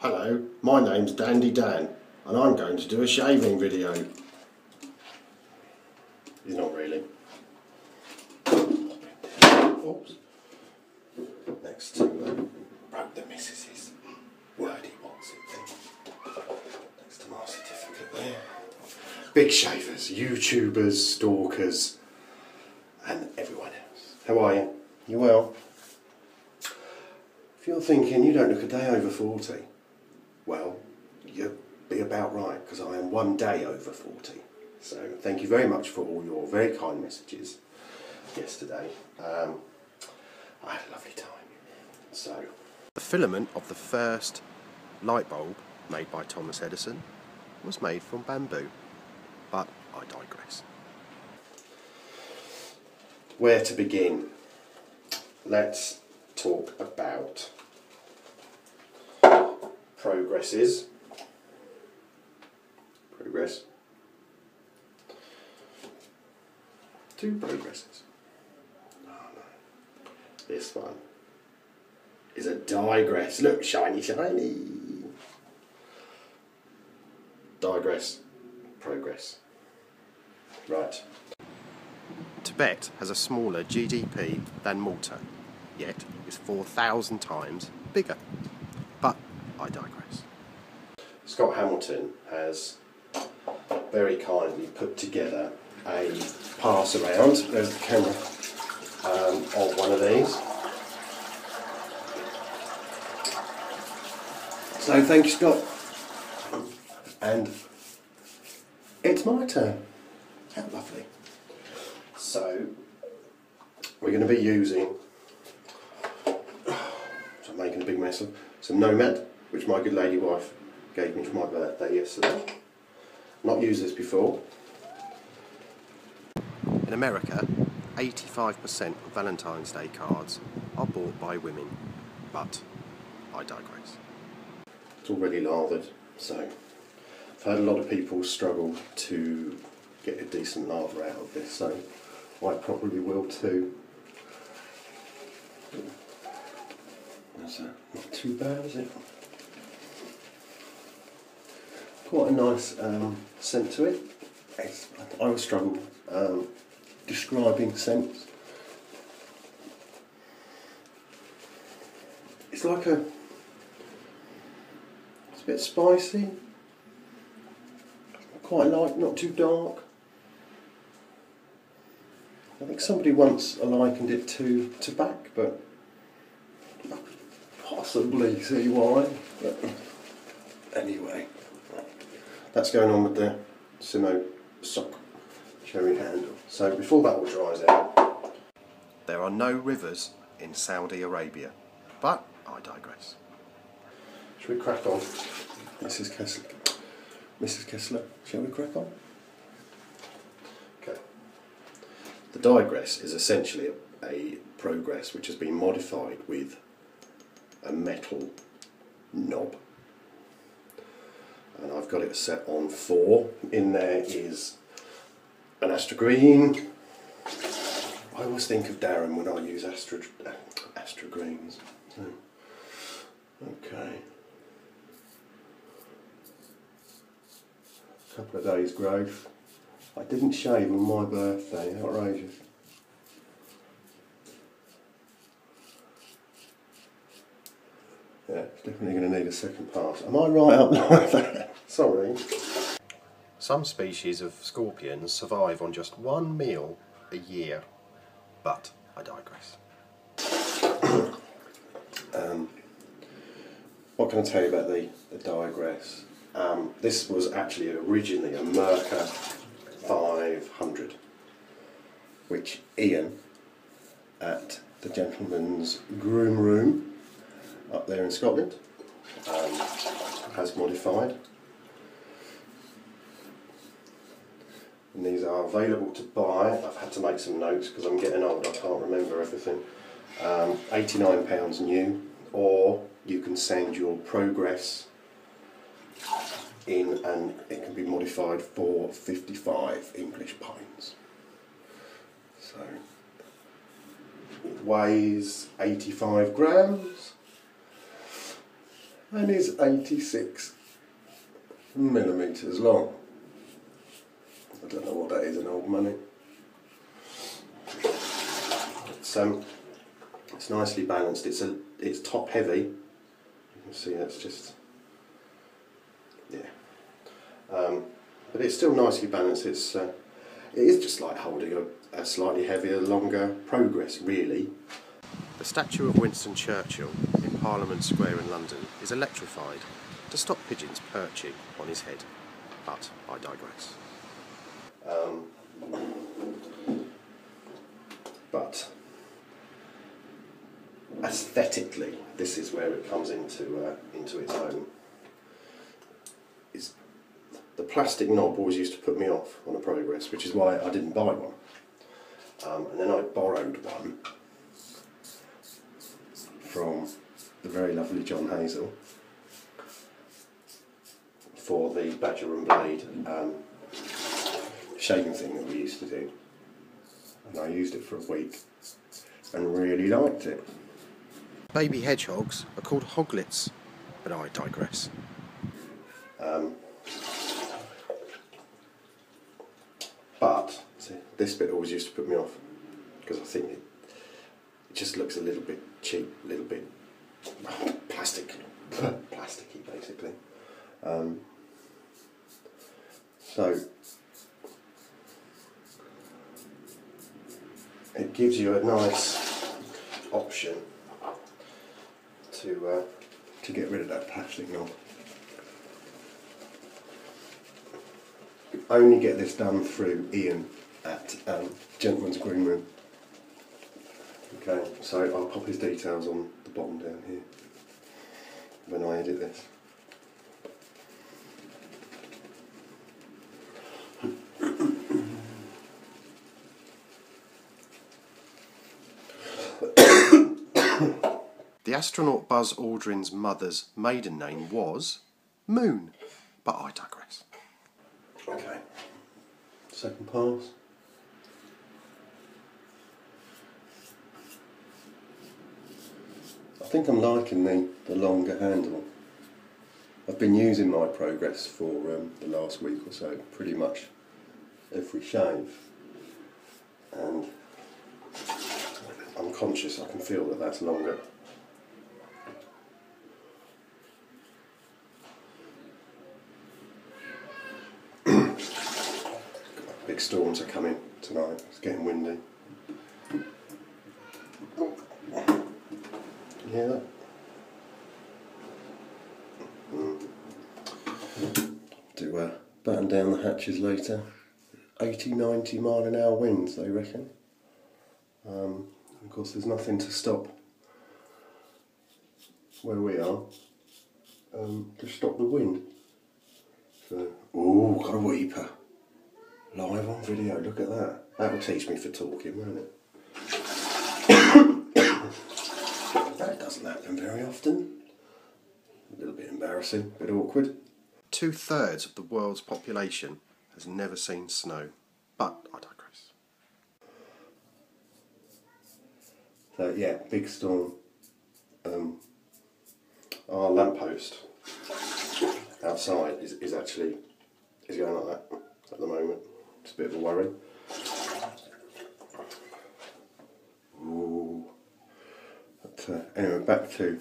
Hello, my name's Dandy Dan and I'm going to do a shaving video. He's not really. Oops. Next to broke the missus's wordy what's it thing. Next to my certificate there. Big shavers, YouTubers, stalkers and everyone else. How are you? You well? If you're thinking you don't look a day over 40, well, you'd be about right, because I am one day over 40. So thank you very much for all your very kind messages yesterday. I had a lovely time. So, the filament of the first light bulb made by Thomas Edison was made from bamboo, but I digress. Where to begin? Let's talk about progress. Two progresses. Oh no. This one is a digress. Look, shiny, shiny. Digress, progress. Right. Tibet has a smaller GDP than Malta, yet is 4,000 times bigger. But I digress. Scott Hamilton has very kindly put together a pass around, there's the camera, of one of these. So thank you, Scott. And it's my turn. How lovely. So we're going to be using, so I'm making a big mess of, some Nomad, which my good lady wife gave me for my birthday yesterday. Not used this before. In America, 85% of Valentine's Day cards are bought by women, but I digress. It's already lathered, so I've heard a lot of people struggle to get a decent lather out of this, so I probably will too. That's not too bad, is it? Quite a nice scent to it. I always struggle describing scents. It's like it's a bit spicy, quite light, not too dark. I think somebody once likened it to tobacco, but I could possibly see why. But anyway, that's going on with the Simo sock cherry handle. So before that all dries out, there are no rivers in Saudi Arabia, but I digress. Shall we crack on, Mrs. Kessler? Mrs. Kessler, shall we crack on? Okay. The digress is essentially a progress which has been modified with a metal knob. And I've got it set on 4. In there is an Astra Green. I always think of Darren when I use Astra Greens. So, okay. A couple of days growth. I didn't shave on my birthday, outrageous. Yeah, it's definitely going to need a second pass. Am I right up like that? Sorry. Some species of scorpions survive on just one meal a year, but I digress. What can I tell you about the digress? This was actually originally a Merca 500, which Ian at the Gentleman's Groom Room up there in Scotland has modified. And these are available to buy. I've had to make some notes because I'm getting old, I can't remember everything. £89 new, or you can send your progress in and it can be modified for 55 English pints. So it weighs 85 grams. and is 86 millimetres long. I don't know what that is in old money. It's nicely balanced. It's top heavy. You can see it's just, yeah. But it's still nicely balanced. It is just like holding a slightly heavier, longer Progress, really. The statue of Winston Churchill in Parliament Square in London is electrified to stop pigeons perching on his head. But I digress. But aesthetically, this is where it comes into its own. The plastic knob always used to put me off on a Progress, which is why I didn't buy one. And then I borrowed one from the very lovely John Hazel for the Badger and Blade shaving thing that we used to do. And I used it for a week and really liked it. Baby hedgehogs are called hoglets, but I digress. But see, this bit always used to put me off because I think it just looks a little bit cheap, a little bit plasticky basically. So it gives you a nice option to get rid of that plastic knob. You only get this done through Ian at Gentleman's Green Room. Okay, so I'll pop his details on the bottom down here when I edit this. The astronaut Buzz Aldrin's mother's maiden name was Moon, but I digress. Okay, second pass. I think I'm liking the longer handle. I've been using my Progress for the last week or so, pretty much every shave, and I'm conscious I can feel that that's longer. Big storms are coming tonight, it's getting windy. Can you hear that? Do batten down the hatches later. 80-90 mile an hour winds, they reckon. Of course there's nothing to stop where we are to stop the wind. So, ooh, got a weeper. Live on video, look at that. That'll teach me for talking, won't it? That doesn't happen very often. A little bit embarrassing, a bit awkward. 2/3 of the world's population has never seen snow, but I digress. So yeah, big storm. Our lamppost outside is actually going like that at the moment. It's a bit of a worry. Ooh. But, anyway, back to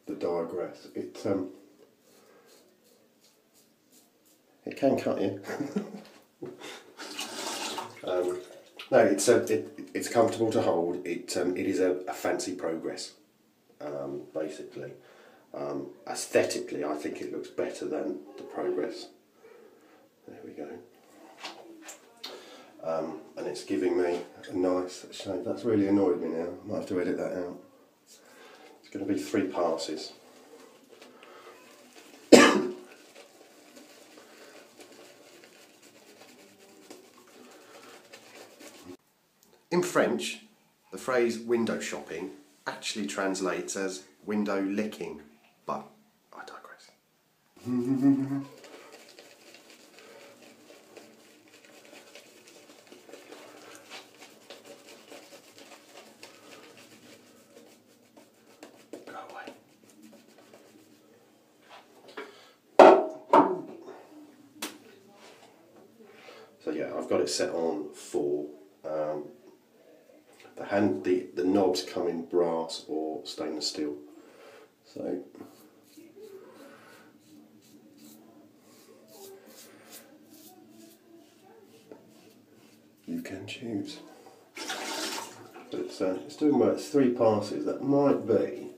the Digress. It can cut you. No, it's comfortable to hold. It is a fancy Progress, basically. Aesthetically, I think it looks better than the Progress. There we go. And it's giving me a nice shave. That's really annoyed me now. I might have to edit that out. It's going to be 3 passes. In French, the phrase window shopping actually translates as window licking, but I digress. Go away. I've got it set on for the knobs come in brass or stainless steel. So you can choose. But it's doing well. It's 3 passes. That might be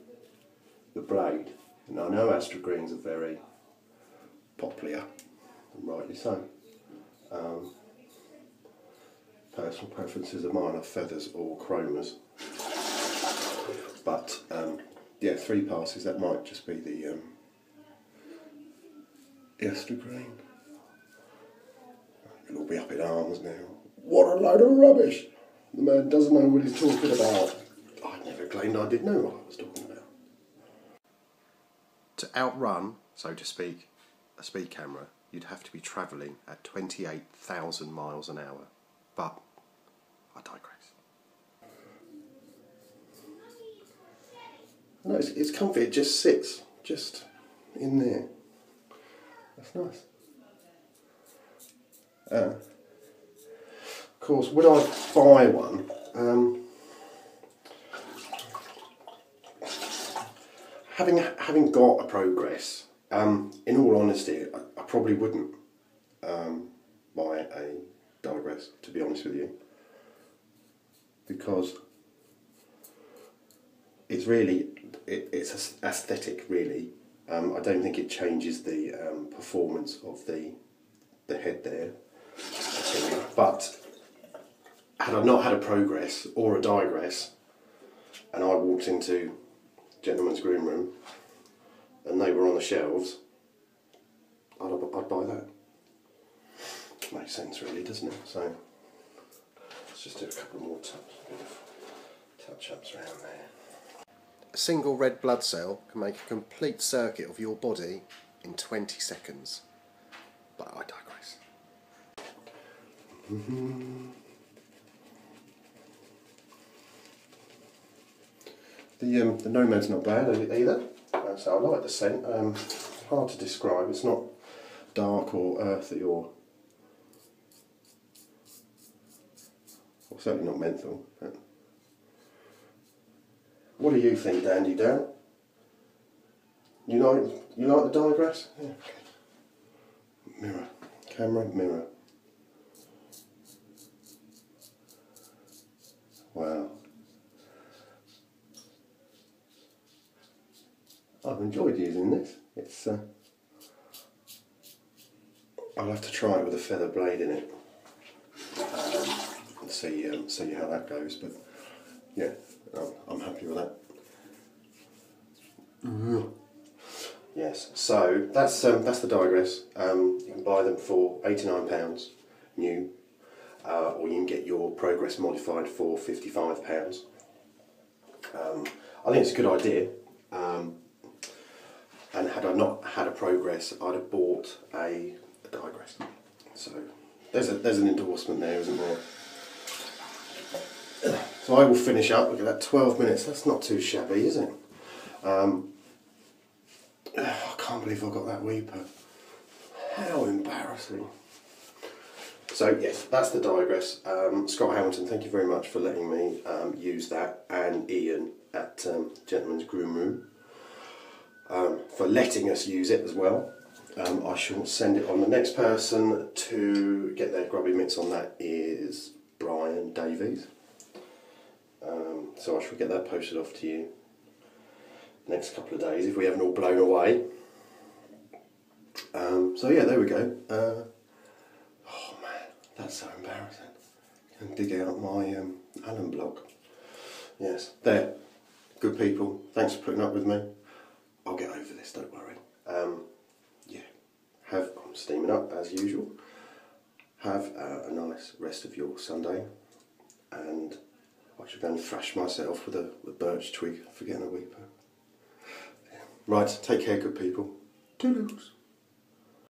the blade. And I know Astra Greens are very popular, and rightly so. Personal preferences of mine are feathers or chromas. But yeah, 3 passes. That might just be the Astra Green. It'll all be up in arms now. What a load of rubbish! The man doesn't know what he's talking about. I never claimed I did know what I was talking about. To outrun, so to speak, a speed camera, you'd have to be travelling at 28,000 miles an hour. But I digress. No, it's comfy. It just sits just in there. That's nice. Of course, when I buy one, having got a Progress, in all honesty, I probably wouldn't buy a Digress, to be honest with you, because it's really it's aesthetic, really. I don't think it changes the performance of the head there. But had I not had a Progress or a Digress, and I walked into Gentleman's Groom Room and they were on the shelves, I'd buy that. Makes sense, really, doesn't it? So let's just do a couple more touch-ups around there. A single red blood cell can make a complete circuit of your body in 20 seconds. But I digress. The Nomad's not bad either, so I like the scent. Hard to describe. It's not dark or earthy or certainly not menthol. But what do you think, Dandy Dan? You like the Digress? Yeah. Mirror, camera, mirror. Wow. I've enjoyed using this. It's I'll have to try it with a feather blade in it and see how that goes. But yeah, I'm happy with that. Yes, so that's the Digress. You can buy them for £89 new, or you can get your Progress modified for £55. I think it's a good idea. And had I not had a Progress, I'd have bought a Digress. So there's an endorsement there, isn't there? So I will finish up. Look at that, 12 minutes. That's not too shabby, is it? I can't believe I got that weeper. How embarrassing. So yes, that's the Digress. Scott Hamilton, thank you very much for letting me use that, and Ian at Gentleman's Groom Room for letting us use it as well. I shall send it on. The next person to get their grubby mitts on that is Brian Davies. So I shall get that posted off to you next couple of days if we haven't all blown away. So yeah, there we go. Oh man, that's so embarrassing. I can dig out my Allen block. Yes, there. Good people, thanks for putting up with me. I'll get over this, don't worry. Yeah, I'm steaming up as usual. Have a nice rest of your Sunday, and I should go and thrash myself with a birch twig for getting a weeper. Yeah. Right, take care, good people. Toodles.